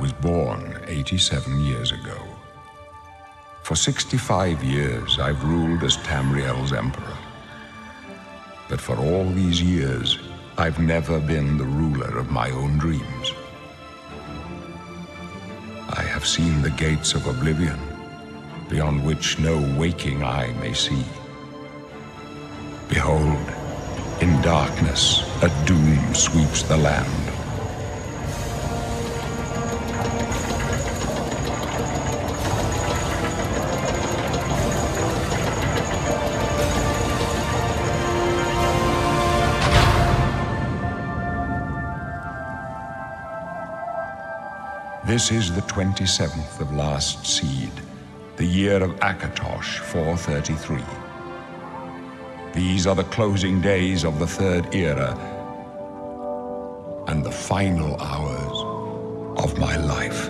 was born 87 years ago. For 65 years, I've ruled as Tamriel's emperor. But for all these years, I've never been the ruler of my own dreams. I have seen the gates of Oblivion, beyond which no waking eye may see. Behold, in darkness, a doom sweeps the land. This is the 27th of last seed, the year of Akatosh 433. These are the closing days of the Third Era and the final hours of my life.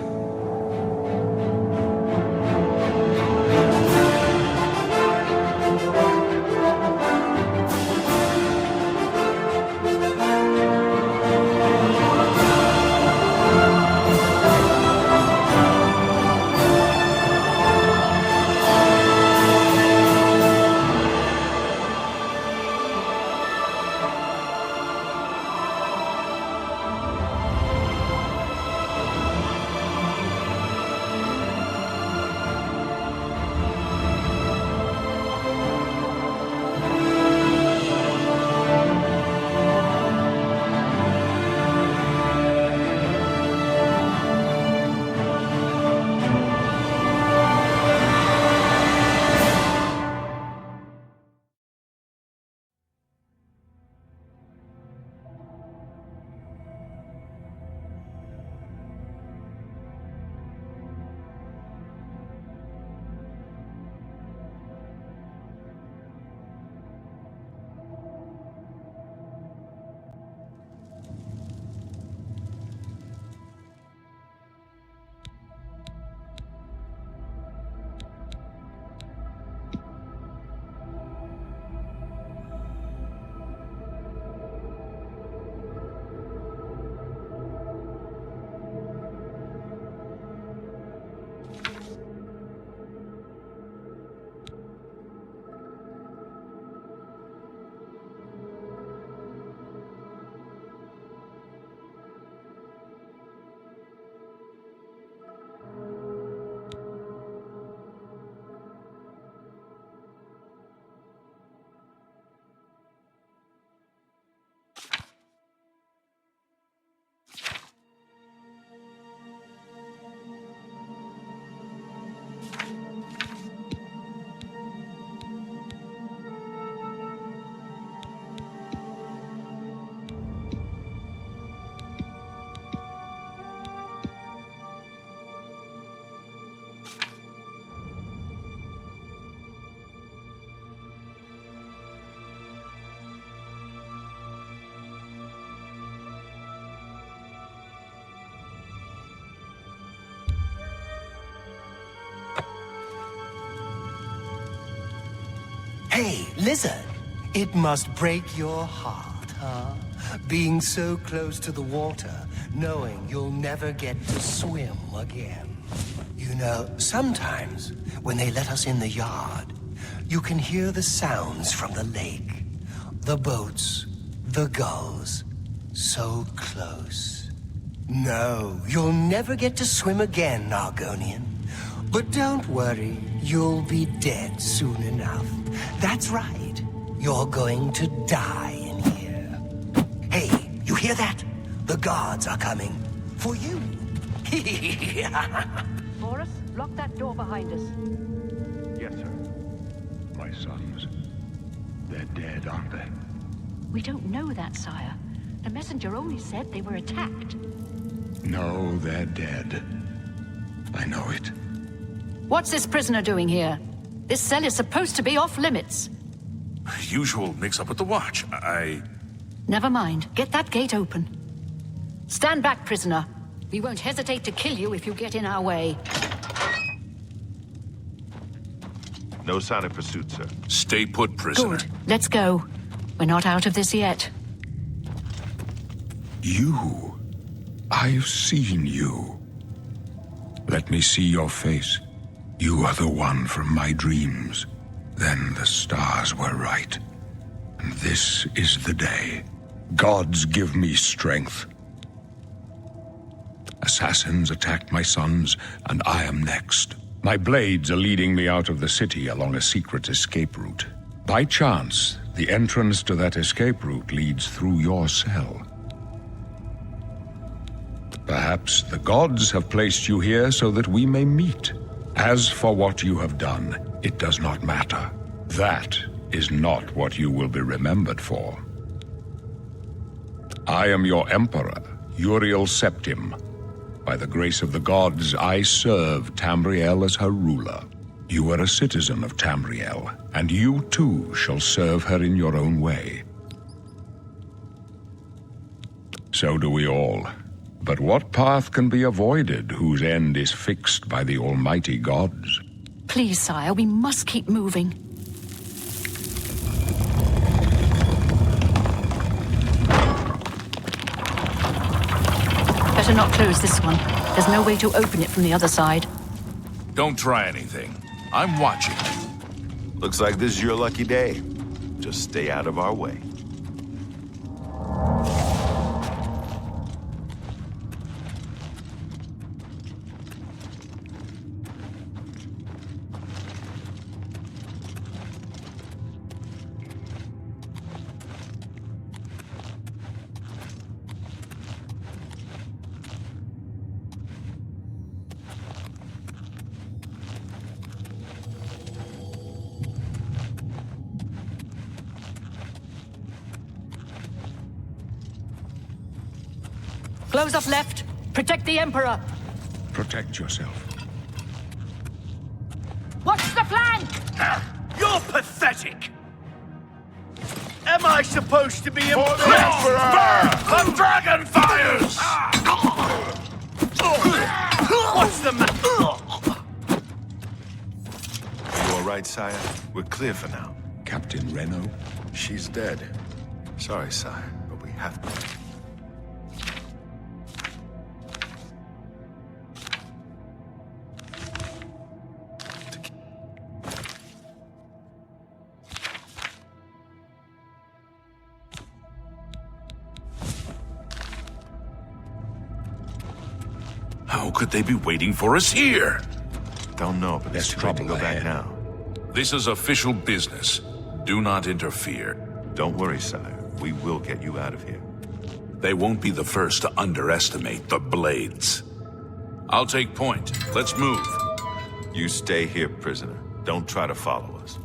Hey, lizard, it must break your heart, huh? Being so close to the water, knowing you'll never get to swim again. You know, sometimes when they let us in the yard, you can hear the sounds from the lake. The boats, the gulls, so close. No, you'll never get to swim again, Argonian. But don't worry, you'll be dead soon enough. That's right. You're going to die in here. Hey, you hear that? The guards are coming. For you. Boris, lock that door behind us. Yes, sir. My sons. They're dead, aren't they? We don't know that, sire. The messenger only said they were attacked. No, they're dead. I know it. What's this prisoner doing here? This cell is supposed to be off limits. Usual mix-up with the watch. Never mind. Get that gate open. Stand back, prisoner. We won't hesitate to kill you if you get in our way. No sign of pursuit, sir. Stay put, prisoner. Good. Let's go. We're not out of this yet. You. I've seen you. Let me see your face. You are the one from my dreams. Then the stars were right. And this is the day. Gods give me strength. Assassins attacked my sons, and I am next. My blades are leading me out of the city along a secret escape route. By chance, the entrance to that escape route leads through your cell. Perhaps the gods have placed you here so that we may meet. As for what you have done, it does not matter. That is not what you will be remembered for. I am your emperor, Uriel Septim. By the grace of the gods, I serve Tamriel as her ruler. You are a citizen of Tamriel, and you too shall serve her in your own way. So do we all. But what path can be avoided whose end is fixed by the almighty gods? Please, sire, we must keep moving. Better not close this one. There's no way to open it from the other side. Don't try anything. I'm watching. Looks like this is your lucky day. Just stay out of our way. Close off left. Protect the Emperor. Protect yourself. Watch the flank! You're pathetic! Am I supposed to be impressed? The dragon fires! What's the matter? You all right, sire? We're clear for now. Captain Reno? She's dead. Sorry, sire, but we have to. How could they be waiting for us here? Don't know, but There's it's too late to trouble go back ahead. now. This is official business. Do not interfere. Don't worry, sire. We will get you out of here. They won't be the first to underestimate the Blades. I'll take point. Let's move. You stay here, prisoner. Don't try to follow us.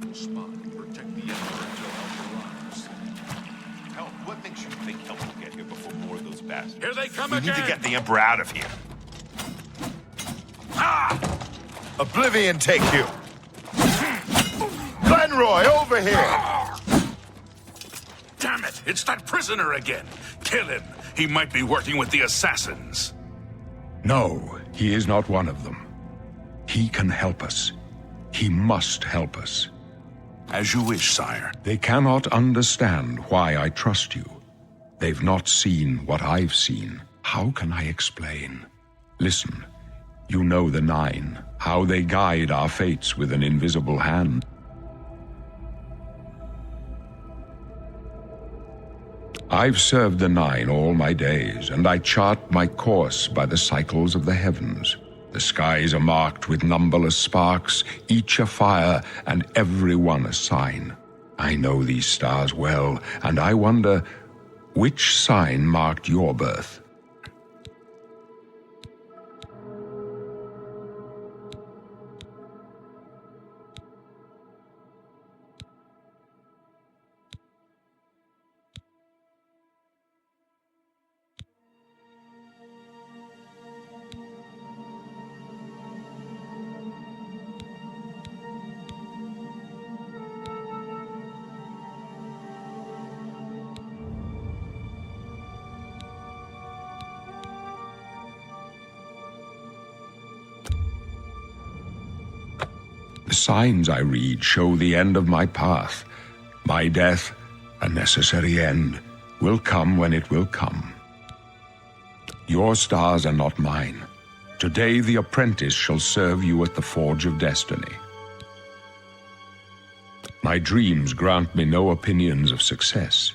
will spot and protect the Emperor until help arrives. Help? What makes you think help will get here before more of those bastards? Here they come We again! need to get the Emperor out of here. Ah! Oblivion take you! Glenroy, over here! Damn it! It's that prisoner again! Kill him! He might be working with the assassins. No, he is not one of them. He can help us. He must help us. As you wish, sire. They cannot understand why I trust you. They've not seen what I've seen. How can I explain? Listen, you know the Nine, how they guide our fates with an invisible hand. I've served the Nine all my days, and I chart my course by the cycles of the heavens. The skies are marked with numberless sparks, each a fire, and every one a sign. I know these stars well, and I wonder, which sign marked your birth? The signs I read show the end of my path. My death, a necessary end, will come when it will come. Your stars are not mine. Today the apprentice shall serve you at the Forge of Destiny. My dreams grant me no opinions of success.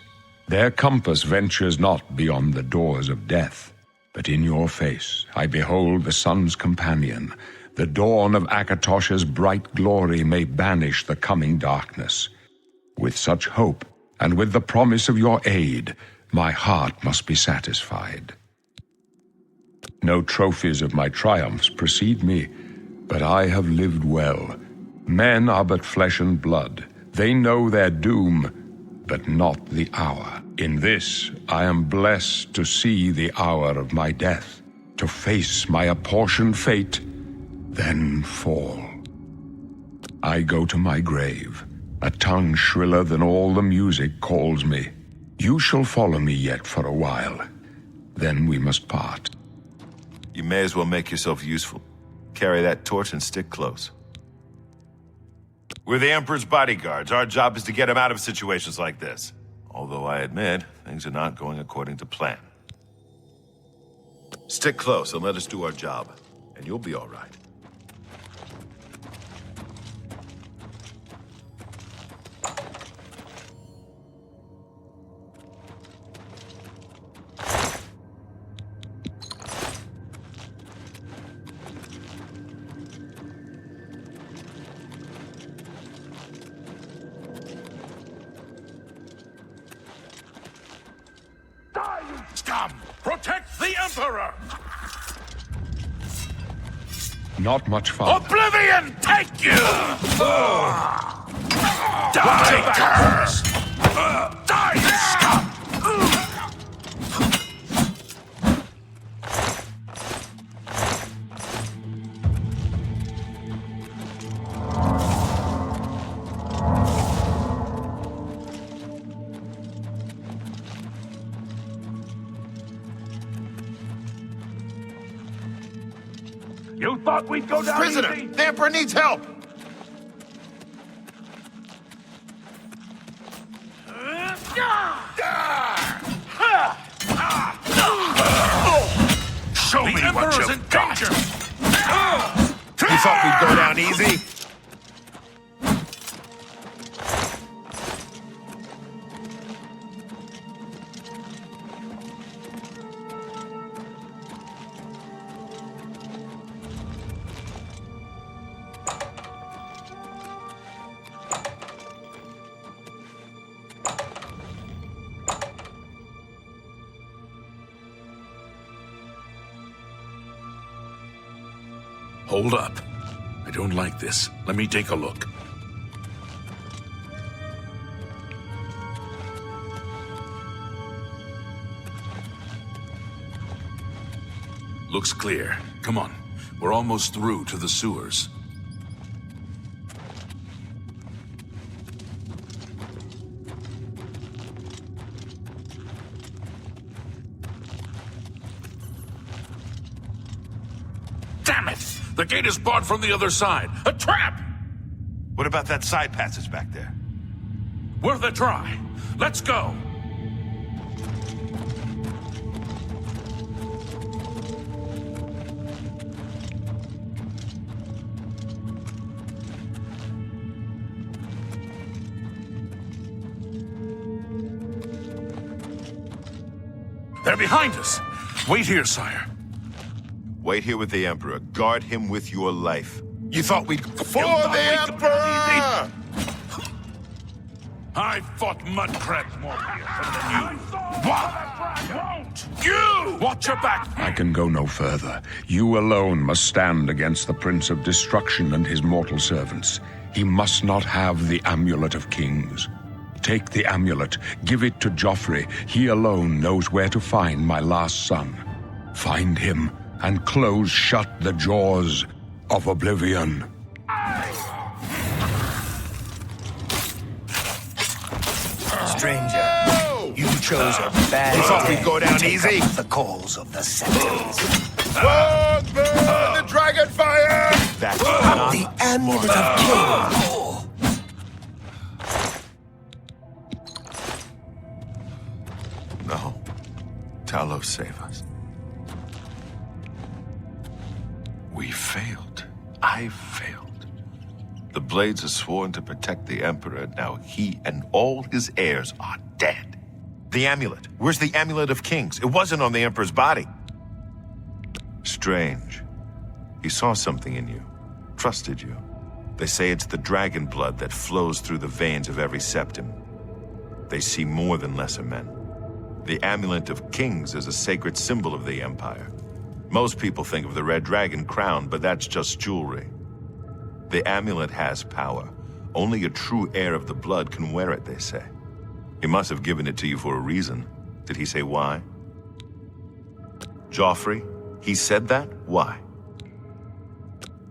Their compass ventures not beyond the doors of death. But in your face I behold the sun's companion. The dawn of Akatosh's bright glory may banish the coming darkness. With such hope, and with the promise of your aid, my heart must be satisfied. No trophies of my triumphs precede me, but I have lived well. Men are but flesh and blood. They know their doom, but not the hour. In this, I am blessed to see the hour of my death, to face my apportioned fate, then fall. I go to my grave. A tongue shriller than all the music calls me. You shall follow me yet for a while. Then we must part. You may as well make yourself useful. Carry that torch and stick close. We're the Emperor's bodyguards. Our job is to get him out of situations like this. Although I admit, things are not going according to plan. Stick close and let us do our job, and you'll be all right. Scum! Protect the Emperor! Not much fun. Oblivion take you! Die, curse! Die, you scum! You thought we'd go down Prisoner, easy? the Emperor needs help! Show me what you've in got! danger! You thought we'd go down easy? Hold up. I don't like this. Let me take a look. Looks clear. Come on. We're almost through to the sewers. Damn it! The gate is barred from the other side. A trap! What about that side passage back there? Worth a try. Let's go! They're behind us. Wait here, sire. Wait here with the Emperor. Guard him with your life. You thought we'd... For the Emperor! I fought mud crabs more fearsome than you. What? You! Watch your back! I can go no further. You alone must stand against the Prince of Destruction and his mortal servants. He must not have the Amulet of Kings. Take the amulet, give it to Joffrey. He alone knows where to find my last son. Find him and close shut the jaws of Oblivion. Stranger, you chose a bad You thought day we'd go down to take easy? up the calls of the Sentinels. Burn the dragon fire! That's not The Amulet of Kings. No. Talos, save us. We failed. I failed. The Blades are sworn to protect the Emperor. Now he and all his heirs are dead. The amulet. Where's the Amulet of Kings? It wasn't on the Emperor's body. Strange. He saw something in you. Trusted you. They say it's the dragon blood that flows through the veins of every septim. They see more than lesser men. The Amulet of Kings is a sacred symbol of the Empire. Most people think of the red dragon crown, but that's just jewelry. The amulet has power. Only a true heir of the blood can wear it, they say. He must have given it to you for a reason. Did he say why? Joffrey? He said that? Why?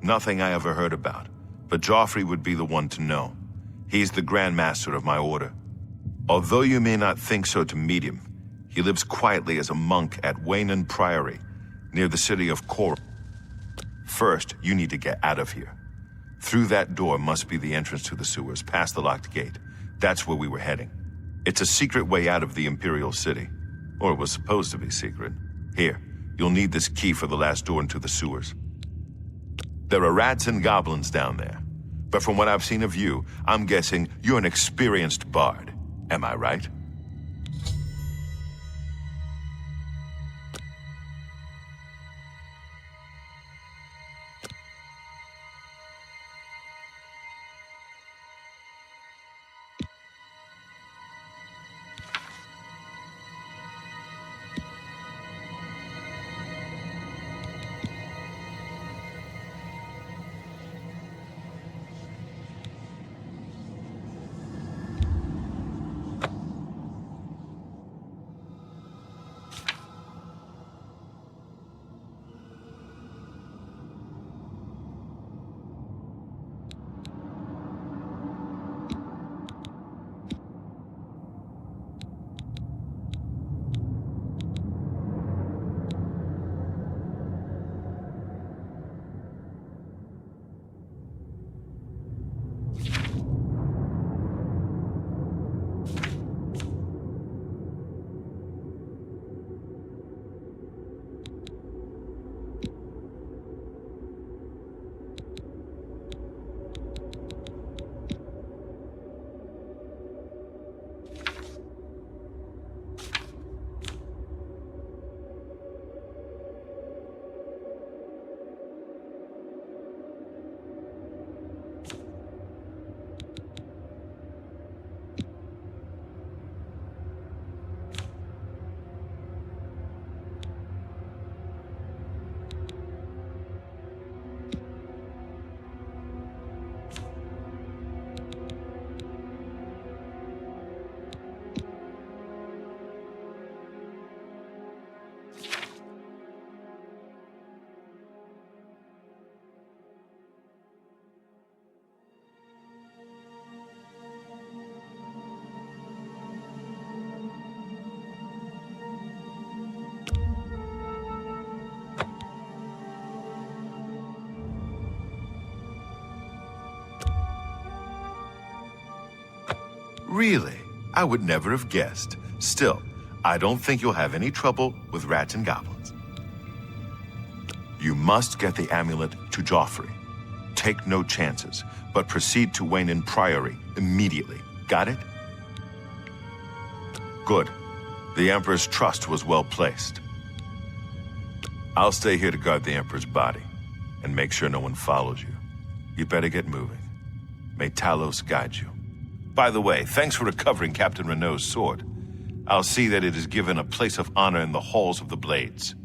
Nothing I ever heard about, but Joffrey would be the one to know. He's the Grand Master of my order. Although you may not think so to meet him, he lives quietly as a monk at Waynon Priory, near the city of Cor. First, you need to get out of here. Through that door must be the entrance to the sewers, past the locked gate. That's where we were heading. It's a secret way out of the Imperial City. Or it was supposed to be secret. Here, you'll need this key for the last door into the sewers. There are rats and goblins down there. But from what I've seen of you, I'm guessing you're an experienced bard. Am I right? Really? I would never have guessed. Still, I don't think you'll have any trouble with rats and goblins. You must get the amulet to Joffrey. Take no chances, but proceed to Wayne Priory immediately. Got it? Good. The Emperor's trust was well placed. I'll stay here to guard the Emperor's body, and make sure no one follows you. You better get moving. May Talos guide you. By the way, thanks for recovering Captain Renault's sword. I'll see that it is given a place of honor in the halls of the Blades.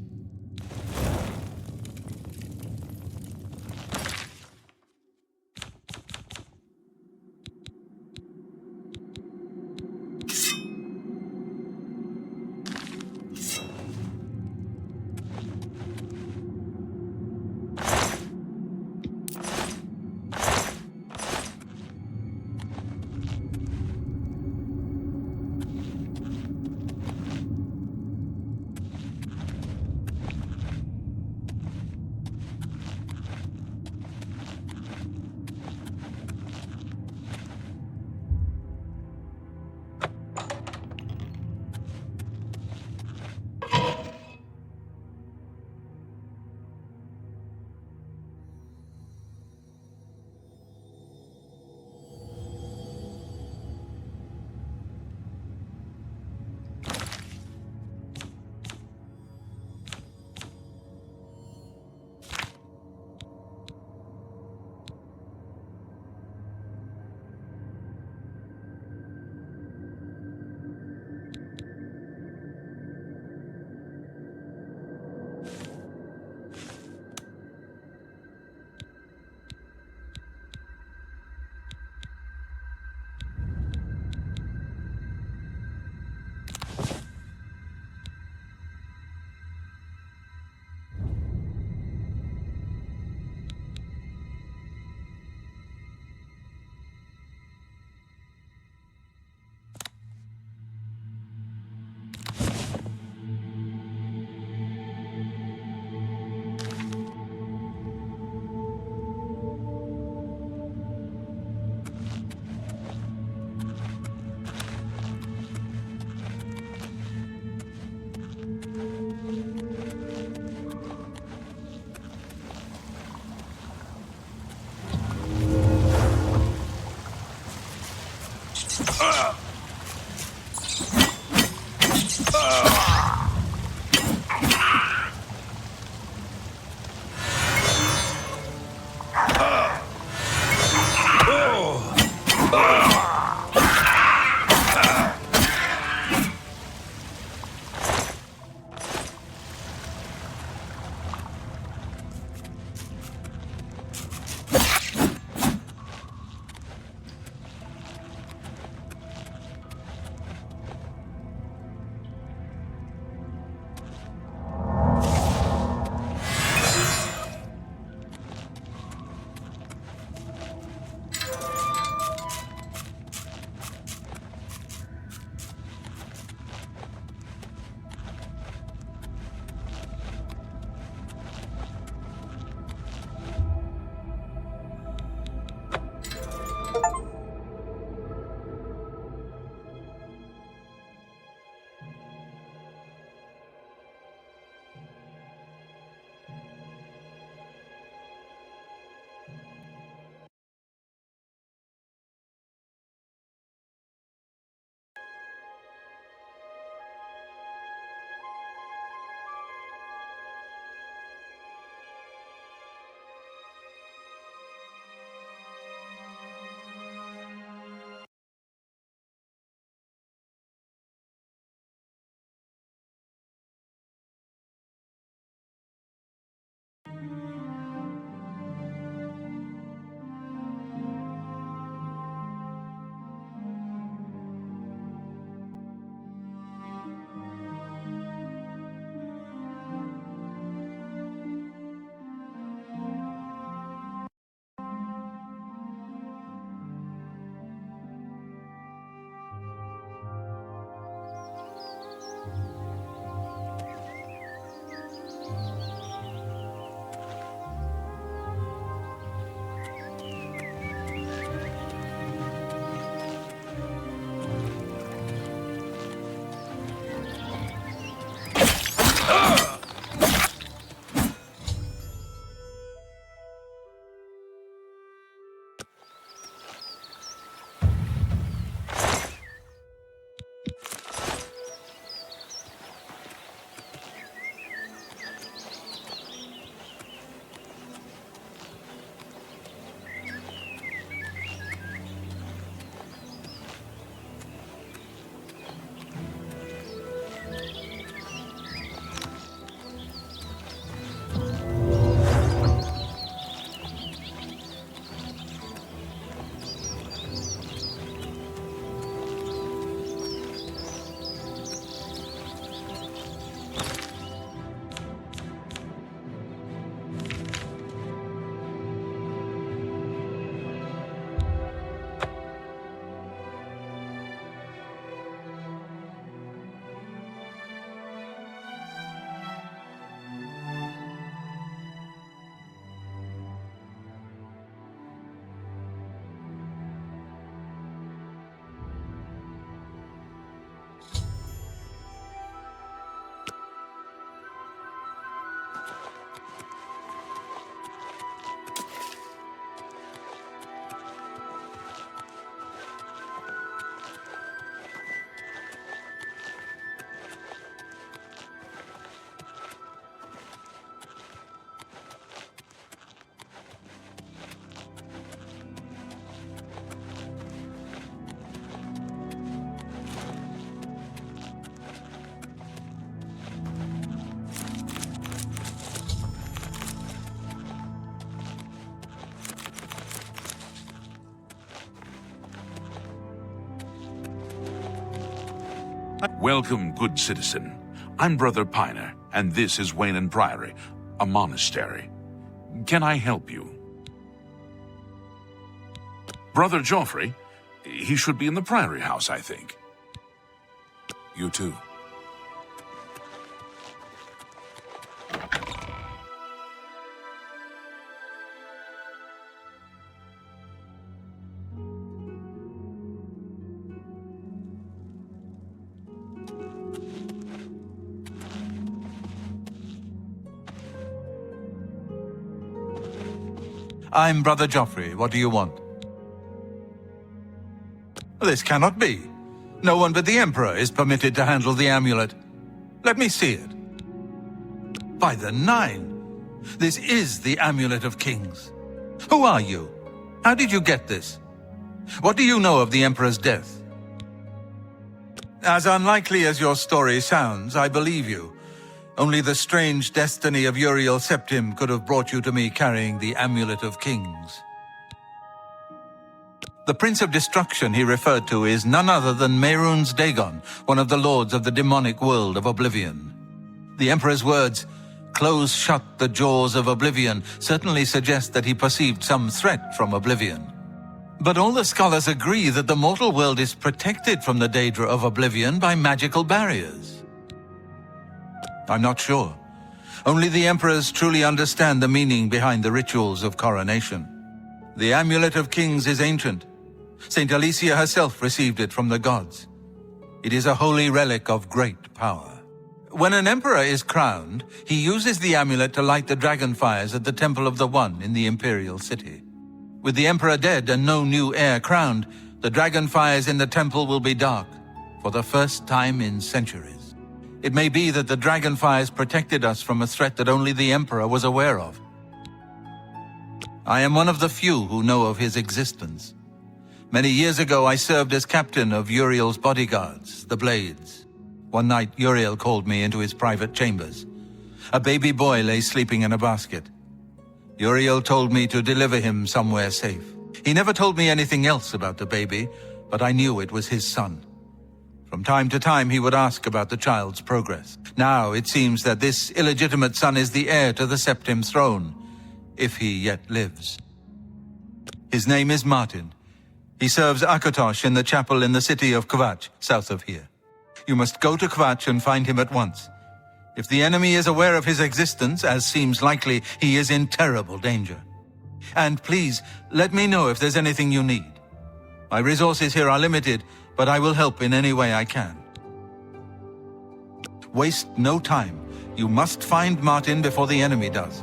Welcome, good citizen. I'm Brother Piner, and this is Wayne Priory, a monastery. Can I help you? Brother Joffrey? He should be in the Priory House, I think. You too. I'm Brother Joffrey. What do you want? This cannot be. No one but the Emperor is permitted to handle the amulet. Let me see it. By the Nine! This is the Amulet of Kings. Who are you? How did you get this? What do you know of the Emperor's death? As unlikely as your story sounds, I believe you. Only the strange destiny of Uriel Septim could have brought you to me carrying the Amulet of Kings. The Prince of Destruction he referred to is none other than Mehrunes Dagon, one of the lords of the demonic world of Oblivion. The Emperor's words, "Close shut the jaws of Oblivion," certainly suggest that he perceived some threat from Oblivion. But all the scholars agree that the mortal world is protected from the Daedra of Oblivion by magical barriers. I'm not sure. Only the Emperors truly understand the meaning behind the rituals of coronation. The Amulet of Kings is ancient. Saint Alicia herself received it from the gods. It is a holy relic of great power. When an emperor is crowned, he uses the amulet to light the dragon fires at the Temple of the One in the Imperial City. With the emperor dead and no new heir crowned, the dragon fires in the temple will be dark, for the first time in centuries. It may be that the dragon fires protected us from a threat that only the emperor was aware of. I am one of the few who know of his existence. Many years ago, I served as captain of Uriel's bodyguards, the Blades. One night, Uriel called me into his private chambers. A baby boy lay sleeping in a basket. Uriel told me to deliver him somewhere safe. He never told me anything else about the baby, but I knew it was his son. From time to time, he would ask about the child's progress. Now, it seems that this illegitimate son is the heir to the Septim throne, if he yet lives. His name is Martin. He serves Akatosh in the chapel in the city of Kvatch, south of here. You must go to Kvatch and find him at once. If the enemy is aware of his existence, as seems likely, he is in terrible danger. And please, let me know if there's anything you need. My resources here are limited, but I will help in any way I can. Waste no time. You must find Martin before the enemy does.